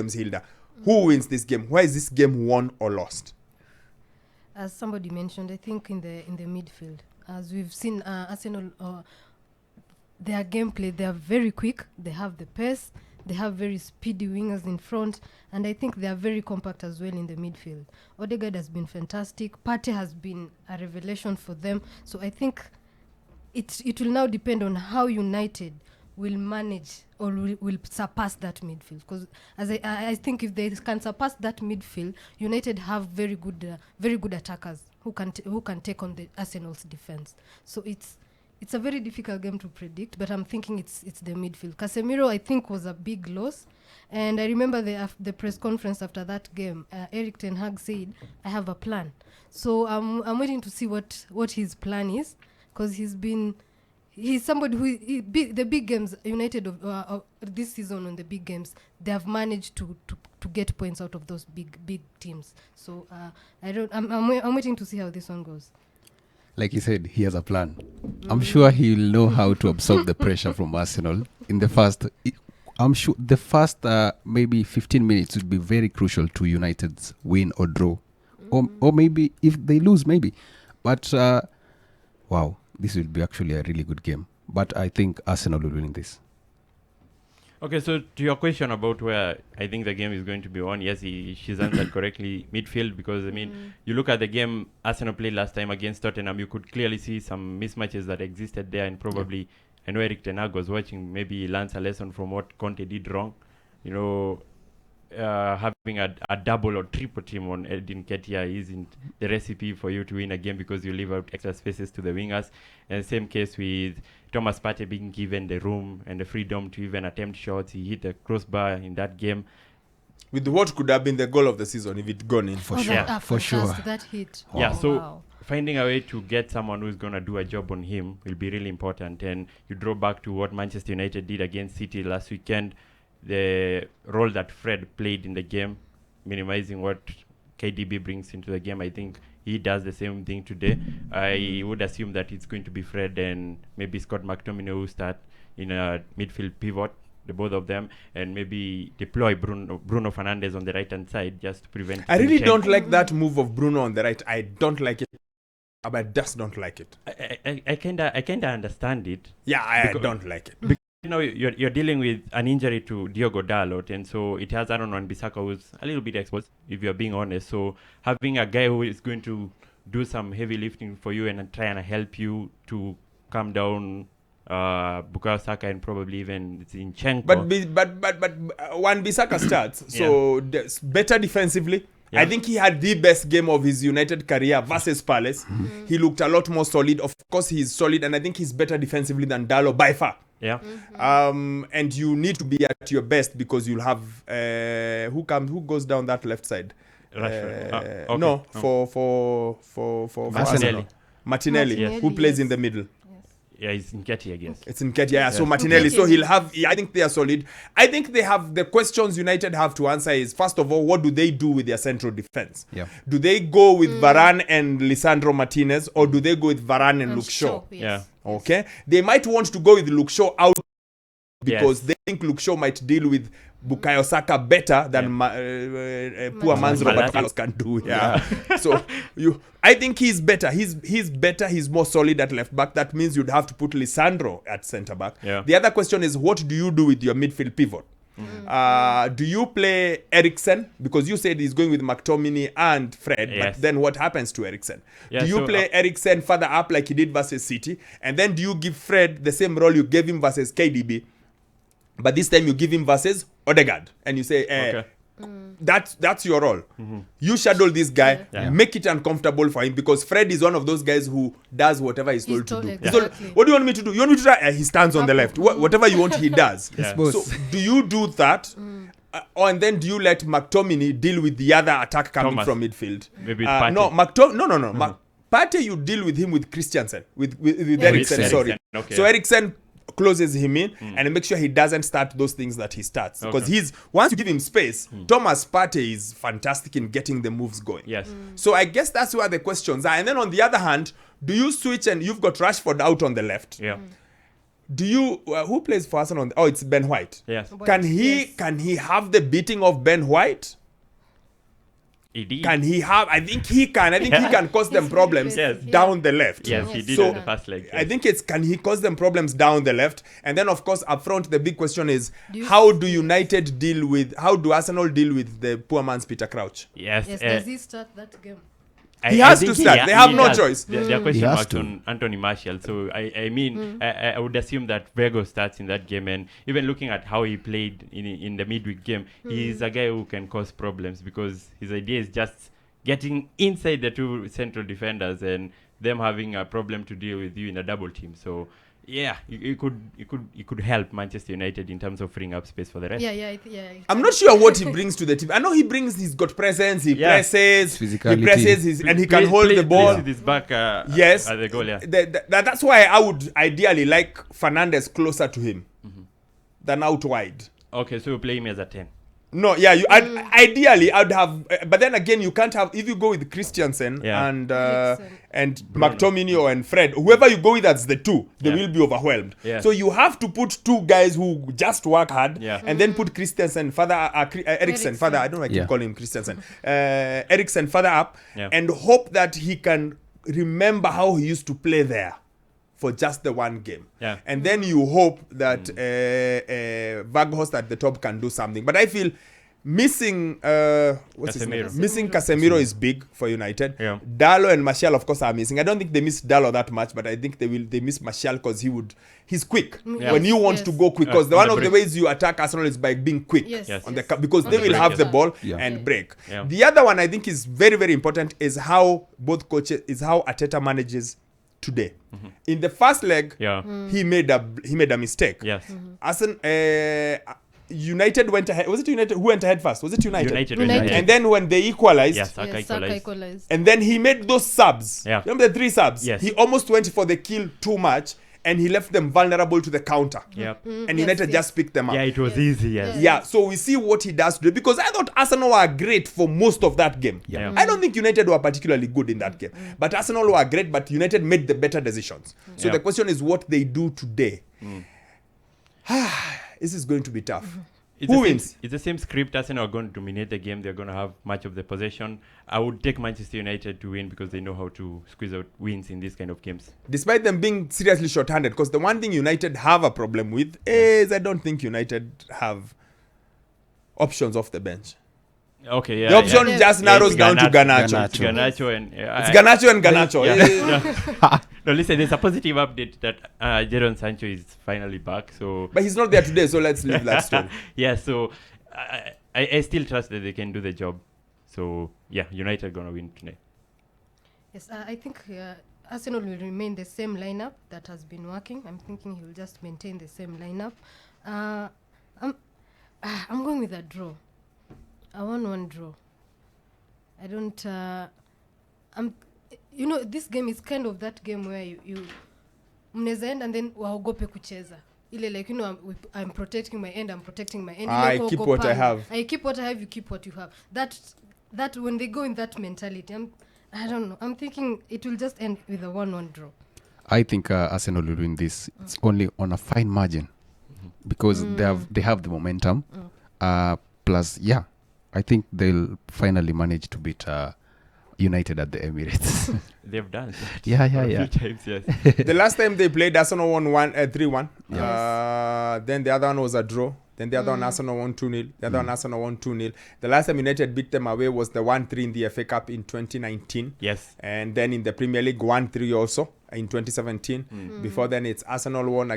James Hilda. Who wins this game? Why is this game won or lost? As somebody mentioned, I think in the midfield, as we've seen Arsenal, their gameplay, they are very quick, they have the pace, they have very speedy wingers in front, and I think they are very compact as well in the midfield. Odegaard has been fantastic. Partey has been a revelation for them. So I think it will now depend on how United will manage or will surpass that midfield. Because as I think if they can surpass that midfield, United have very good attackers who can take on the Arsenal's defense. So it's a very difficult game to predict, but I'm thinking it's the midfield. Casemiro, I think, was a big loss. And I remember the press conference after that game, Erik ten Hag said, I have a plan. So I'm waiting to see what his plan is, because he's somebody who, the big games, United this season on the big games, they have managed to get points out of those big teams. So I'm waiting to see how this one goes. Like he said, he has a plan. I'm sure he'll know how to absorb the pressure from Arsenal. In the first, I'm sure the first maybe 15 minutes would be very crucial to United's win or draw. Or maybe if they lose, maybe. But, wow, this will be actually a really good game. But I think Arsenal will win this. Okay, so to your question about where I think the game is going to be won, yes, she's answered correctly, midfield, because, I mean, you look at the game Arsenal played last time against Tottenham, you could clearly see some mismatches that existed there, and probably, I know Erik ten Hag was watching, maybe he learns a lesson from what Conte did wrong. You know, having a double or triple team on Edin Ketia isn't the recipe for you to win a game, because you leave out extra spaces to the wingers. And same case with Thomas Partey being given the room and the freedom to even attempt shots. He hit the crossbar in that game. With what could have been the goal of the season if it gone in. For sure. That hit. Yeah, Wow. so finding a way to get someone who's going to do a job on him will be really important. And you draw back to what Manchester United did against City last weekend, the role that Fred played in the game, minimizing what KDB brings into the game. I think he does the same thing today. I would assume that it's going to be Fred and maybe Scott McTominay who start in a midfield pivot, the both of them, and maybe deploy Bruno Fernandes on the right-hand side just to prevent... I really don't like that move of Bruno on the right. I don't like it. I just don't like it. I kind of understand it. Yeah, I don't like it. You know, you're dealing with an injury to Diogo Dalot, and so it has Aaron Wan-Bissaka, who's a little bit exposed, if you're being honest. So having a guy who is going to do some heavy lifting for you and try and help you to calm down Bukayo Saka and probably even Zinchenko. But Wan-Bissaka starts, so better defensively. Yeah. I think he had the best game of his United career versus Palace. He looked a lot more solid. Of course, he's solid, and I think he's better defensively than Dalot by far. Yeah. And you need to be at your best, because you'll have who goes down that left side. Rashford. Okay. No, for Martinelli, Yes. who plays in the middle. Yeah, it's Nketiah, I guess. It's Nketiah, yeah. So Martinelli. So he'll have... I think they are solid. I think they have... The questions United have to answer is, first of all, what do they do with their central defense? Yeah. Do they go with Varane and Lisandro Martinez, or do they go with Varane and Luke Shaw? Yes. Yeah. Okay? They might want to go with Luke Shaw out, because they think Luke Shaw might deal with Bukayo Saka better than poor man's Robert Carlos can do. Yeah. So I think he's better. He's better. He's more solid at left back. That means you'd have to put Lisandro at centre back. Yeah. The other question is, what do you do with your midfield pivot? Do you play Eriksen? Because you said he's going with McTominay and Fred, but then what happens to Eriksen? Do you play Eriksen further up like he did versus City? And then do you give Fred the same role you gave him versus KDB? But this time you give him versus Odegaard, and you say, that's your role. You shadow this guy, make it uncomfortable for him, because Fred is one of those guys who does whatever he's told to do. Exactly. So, what do you want me to do? You want me to try? He stands on the left. Whatever you want, he does. So do you do that? And then do you let McTominay deal with the other attack coming from midfield? Maybe no. Partey, you deal with him with Christensen, with Eriksen. Sorry. Okay. So Eriksen closes him in and make sure he doesn't start those things that he starts, because once you give him space, Thomas Partey is fantastic in getting the moves going. Yes. So I guess that's where the questions are. And then on the other hand, do you switch and you've got Rashford out on the left? Yeah. Do you who plays for Arsenal? Oh, it's Ben White. Yes. Can he have the beating of Ben White? Can he have? I think he can. I think he can cause them problems down the left. Yes, he did so in the first leg. Yes. I think can he cause them problems down the left? And then of course up front the big question is how do Arsenal deal with the poor man's Peter Crouch? Yes. Does he start that game? He has to start. They have no choice. There are question marks on Anthony Martial. So I mean, I would assume that Vego starts in that game. And even looking at how he played in the midweek game, he's a guy who can cause problems because his idea is just getting inside the two central defenders and them having a problem to deal with you in a double team. So yeah, it could help Manchester United in terms of freeing up space for the rest. I'm not sure what he brings to the team. I know he's got presence, he presses, physicality. And he can hold the ball. With his back at the goal, that's why I would ideally like Fernandes closer to him than out wide. Okay, so you play him as a 10. No, ideally I'd have, but then again you can't have, if you go with Christensen and McTominay and Fred, whoever you go with as the two, they will be overwhelmed. So you have to put two guys who just work hard and then put Christensen further, Eriksen further, I don't know if I keep calling him Christensen, Eriksen further up and hope that he can remember how he used to play there for just the one game. And then you hope that Weghorst at the top can do something. But I feel missing Casemiro is big for United. Dalot and Martial, of course, are missing. I don't think they miss Dalot that much, but I think they miss Martial because he's quick. When you want to go quick, because one of the ways you attack Arsenal is by being quick because they will have the ball and break. The other one I think is very, very important is how Arteta manages today. In the first leg, he made a mistake. United went ahead. Was it United who went ahead first? Was it United? And then when they equalized, Saka equalized. And then he made those subs. Remember the 3 subs? He almost went for the kill too much and he left them vulnerable to the counter. And United just picked them up. It was easy. So we see what he does today, because I thought Arsenal were great for most of that game. I don't think United were particularly good in that game, but Arsenal were great, but United made the better decisions. So the question is what they do today. This is going to be tough. Who wins? It's the same script. Arsenal are going to dominate the game. They're going to have much of the possession. I would take Manchester United to win because they know how to squeeze out wins in these kind of games. Despite them being seriously short-handed, because the one thing United have a problem with is I don't think United have options off the bench. Okay, the option just narrows down to Garnacho. It's Garnacho and Garnacho. No, listen, there's a positive update that Jadon Sancho is finally back. So, but he's not there today, so let's leave that story. So I still trust that they can do the job. So United gonna win tonight. Yes, I think Arsenal will remain the same lineup that has been working. I'm thinking he will just maintain the same lineup. I'm going with a draw. A 1-1 draw. I don't. This game is kind of that game where you mneza end and then waogope kucheza. Ile like I'm protecting my end. I keep what I have. You keep what you have. That when they go in that mentality, I don't know. I'm thinking it will just end with a 1-1 draw. I think Arsenal will win this. It's only on a fine margin because they have the momentum. Plus, I think they'll finally manage to beat United at the Emirates. They've done that. Yeah. A few times, yes. The last time they played, Arsenal won 3-1. Then the other one was a draw. Then the other one, Arsenal won 2-0. The other one, Arsenal won 2-0. The last time United beat them away was the 1-3 in the FA Cup in 2019. Yes. And then in the Premier League, 1-3 also in 2017. Before then, it's Arsenal won.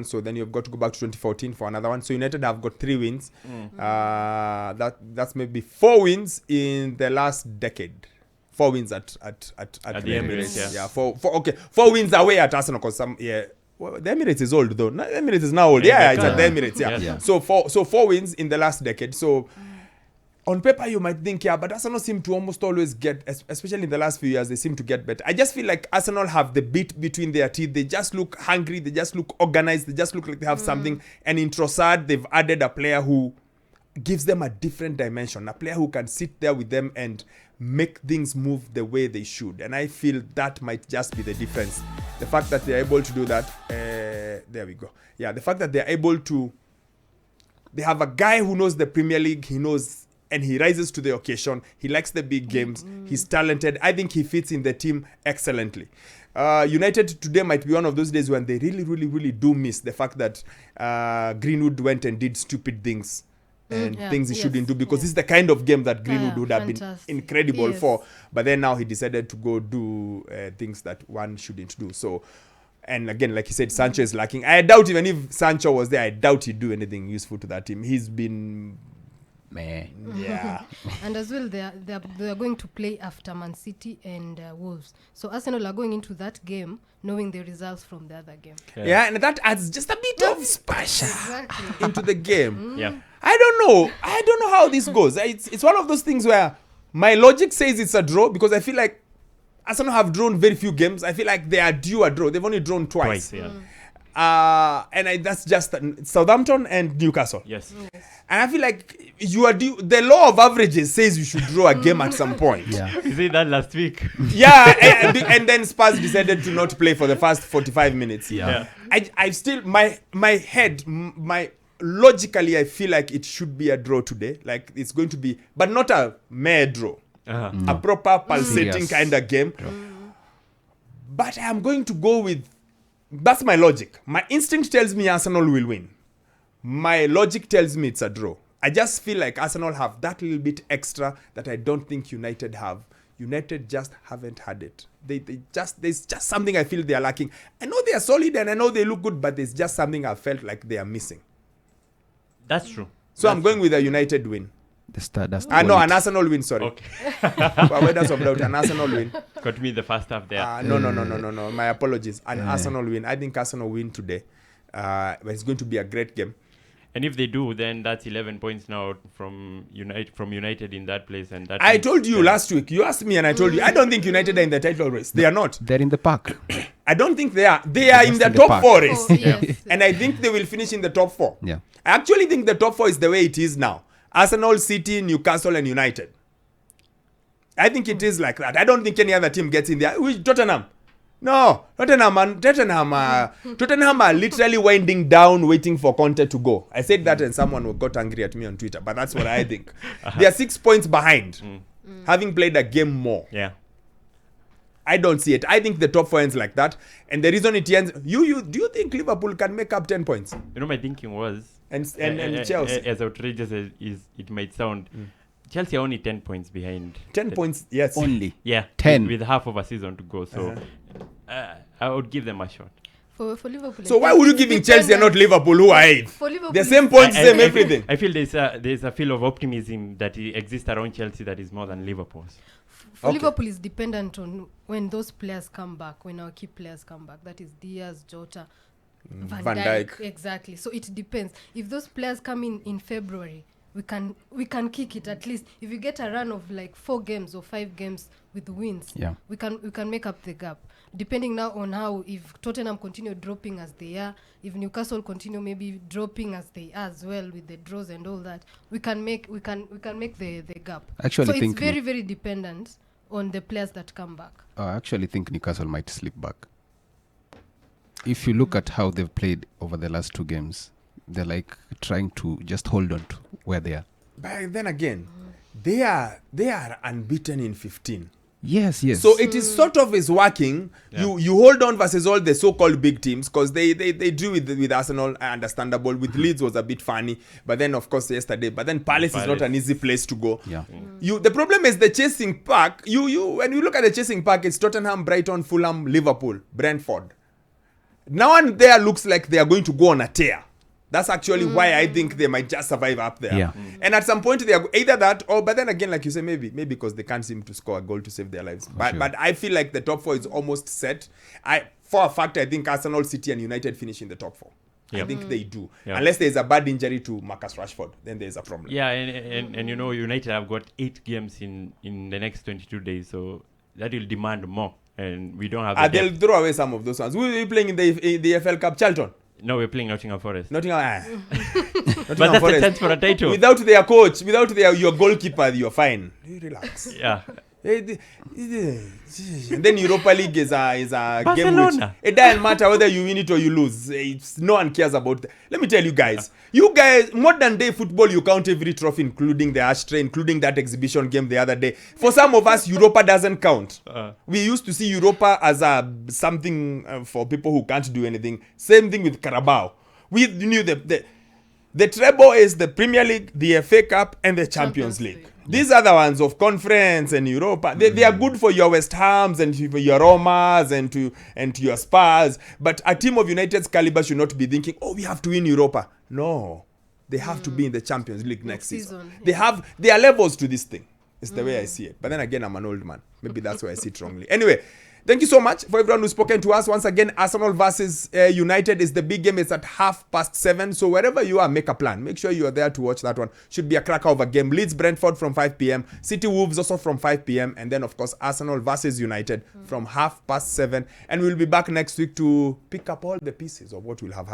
So then you've got to go back to 2014 for another one. So United have got 3 wins. That's maybe 4 wins in the last decade. 4 wins at the Emirates. 4 wins away at Arsenal because well, the Emirates is old though. The Emirates is now old. It's at the Emirates. So 4 wins in the last decade. So on paper you might think but Arsenal seem to almost always get, especially in the last few years, they seem to get better. I just feel like Arsenal have the bit between their teeth. They just look hungry. They just look organized. They just look like they have something. And in Trossard, they've added a player who gives them a different dimension, a player who can sit there with them and make things move the way they should. And I feel that might just be the difference. The fact that they're able to do that, there we go. Yeah, the fact that they're able to, they have a guy who knows the Premier League, he knows, and he rises to the occasion. He likes the big games. He's talented. I think he fits in the team excellently. United today might be one of those days when they really do miss the fact that Greenwood went and did stupid things and things he shouldn't do, because this is the kind of game that Greenwood would have been incredible for. But then now he decided to go do things that one shouldn't do. So, and again, like he said, Sancho is lacking. I doubt even if Sancho was there, I doubt he'd do anything useful to that team. He's been... Yeah. And as well, they are going to play after Man City and Wolves. So Arsenal are going into that game knowing the results from the other game. Yeah, and that adds just a bit of spice into the game. Yeah. I don't know how this goes. It's one of those things where my logic says it's a draw, because I feel like Arsenal have drawn very few games. I feel like they are due a draw. They've only drawn twice. And that's just Southampton and Newcastle. Yes. And I feel like you are due. The law of averages says you should draw a game at some point. You see that last week? Yeah, and then Spurs decided to not play for the first 45 minutes. I still, my head, logically, I feel like it should be a draw today. Like it's going to be, but not a mere draw. A proper pulsating kind of game. But I am going to go with, that's my logic. My instinct tells me Arsenal will win. My logic tells me it's a draw. I just feel like Arsenal have that little bit extra that I don't think United have. United just haven't had it. There's just something I feel they are lacking. I know they are solid and I know they look good, but there's just something I felt like they are missing. That's true. So I'm going with a United win. No, an Arsenal win, sorry. Okay. An Arsenal win. Got me the first half there. No. My apologies. An Arsenal win. I think Arsenal win today. But it's going to be a great game. And if they do, then that's 11 points now from United in that place. And that I told you last week. You asked me and I told you. I don't think United are in the title race. They are not. They're in the pack. I don't think they are. They are in the top 4 race. And I think they will finish in the top 4. Yeah. I actually think the top 4 is the way it is now. Arsenal, City, Newcastle, and United. I think it is like that. I don't think any other team gets in there. Which Tottenham? No, Tottenham are literally winding down, waiting for Conte to go. I said that and someone got angry at me on Twitter, but that's what I think. They are 6 points behind, having played a game more. Yeah. I don't see it. I think the top 4 ends like that, and the reason it ends. Do you think Liverpool can make up 10 points? You know, my thinking was. And Chelsea. As outrageous as it might sound, Chelsea are only 10 points behind. 10 points, yes. Only. Yeah. 10. With half of a season to go. So I would give them a shot. For Liverpool. So why would you give Chelsea and not Liverpool, who are 8? For Liverpool, the same points, same everything. I feel there's a feel of optimism that exists around Chelsea that is more than Liverpool's. For Liverpool is dependent on when those players come back, when our key players come back. That is Diaz, Jota, Van Dijk. Exactly. So it depends. If those players come in February, we can kick it. At least if you get a run of like 4 games or 5 games with wins, we can make up the gap. Depending now on how, if Tottenham continue dropping as they are, if Newcastle continue maybe dropping as they are as well with the draws and all that, we can make the gap. Actually, so it's very, very dependent on the players that come back. I actually think Newcastle might slip back. If you look at how they've played over the last 2 games, they're like trying to just hold on to where they are. But then again, they are unbeaten in 15. Yes. So it is sort of is working. Yeah. You hold on versus all the so-called big teams, because they drew with Arsenal, understandable. With Leeds was a bit funny, but then of course yesterday. But then Palace is not an easy place to go. Yeah. The problem is the chasing pack. You when you look at the chasing pack, it's Tottenham, Brighton, Fulham, Liverpool, Brentford. Now and there looks like they are going to go on a tear. That's actually why I think they might just survive up there. Yeah. And at some point they are either that or, but then again, like you say, maybe because they can't seem to score a goal to save their lives. But I feel like the top 4 is almost set. For a fact, I think Arsenal, City and United finish in the top 4. Yep. I think they do. Yep. Unless there's a bad injury to Marcus Rashford, then there's a problem. Yeah, and you know, United have got 8 games in the next 22 days, so that will demand more. And we don't have they'll throw away some of those ones. Who will be playing in the FL Cup? Charlton? No, we're playing Nottingham Forest. Nottingham But that's a chance for a title. Without their coach, without your goalkeeper, you're fine. You relax. Yeah. And then Europa League is a game which it doesn't matter whether you win it or you lose. No one cares about that. Let me tell you guys. You guys, modern day football, you count every trophy, including the ashtray, including that exhibition game the other day. For some of us, Europa doesn't count. We used to see Europa as something for people who can't do anything. Same thing with Carabao. We knew the treble is the Premier League, the FA Cup, and the Champions League. These are the ones of Conference and Europa. They are good for your West Hams and for your Romas and to your Spurs. But a team of United's caliber should not be thinking, oh, we have to win Europa. No. They have to be in the Champions League next season. Yeah. There are levels to this thing. It's the way I see it. But then again, I'm an old man. Maybe that's why I see it wrongly. Anyway, thank you so much for everyone who's spoken to us. Once again, Arsenal versus United is the big game. It's at 7:30. So wherever you are, make a plan. Make sure you are there to watch that one. Should be a cracker of a game. Leeds Brentford from 5 p.m. City Wolves also from 5 p.m. And then, of course, Arsenal versus United from 7:30. And we'll be back next week to pick up all the pieces of what we'll have